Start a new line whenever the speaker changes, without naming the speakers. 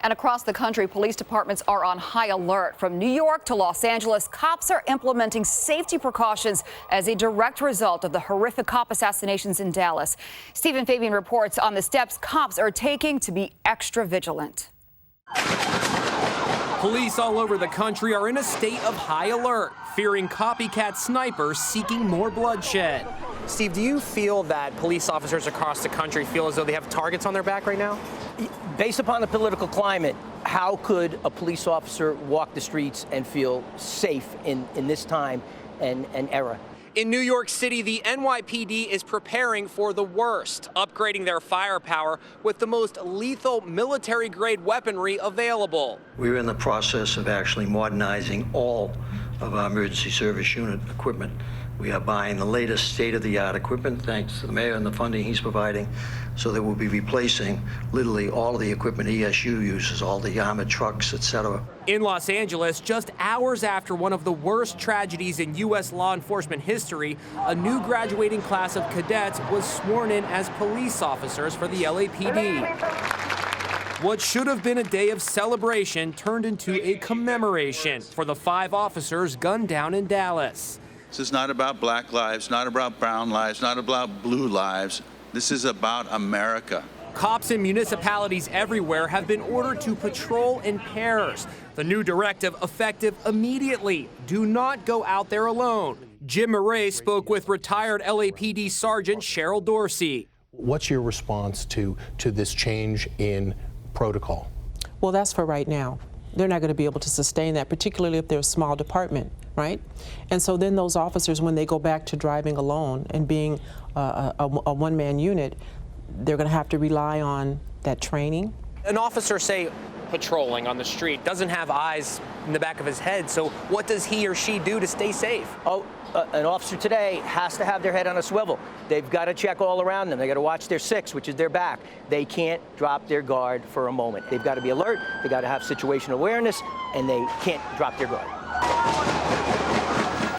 And across the country, police departments are on high alert. From New York to Los Angeles, cops are implementing safety precautions as a direct result of the horrific cop assassinations in Dallas. Stephen Fabian reports on the steps cops are taking to be extra vigilant.
Police all over the country are in a state of high alert, fearing copycat snipers seeking more bloodshed. Steve, do you feel that police officers across the country feel as though they have targets on their back right now?
Based upon the political climate, how could a police officer walk the streets and feel safe in this time and era?
In New York City, the NYPD is preparing for the worst, upgrading their firepower with the most lethal military-grade weaponry available.
We're in the process of actually modernizing all of our emergency service unit equipment. We are buying the latest state-of-the-art equipment, thanks to the mayor and the funding he's providing, so that we'll be replacing literally all of the equipment ESU uses, all the armored trucks, etc.
In Los Angeles, just hours after one of the worst tragedies in U.S. law enforcement history, a new graduating class of cadets was sworn in as police officers for the LAPD. What should have been a day of celebration turned into a commemoration for the 5 officers gunned down in Dallas.
This is not about black lives, not about brown lives, not about blue lives. This is about America.
Cops in municipalities everywhere have been ordered to patrol in pairs. The new directive effective immediately. Do not go out there alone. Jim Murray spoke with retired LAPD Sergeant Cheryl Dorsey.
What's your response to this change in protocol?
Well, that's for right now. They're not going to be able to sustain that, particularly if they're a small department, right? And so then those officers, when they go back to driving alone and being a one-man unit, they're going to have to rely on that training.
An officer, say, patrolling on the street, doesn't have eyes in the back of his head, so what does he or she do to stay safe?
An officer today has to have their head on a swivel. They've got to check all around them. They got to watch their 6, which is their back. They can't drop their guard for a moment. They've got to be alert. They got to have situational awareness, and they can't drop their guard.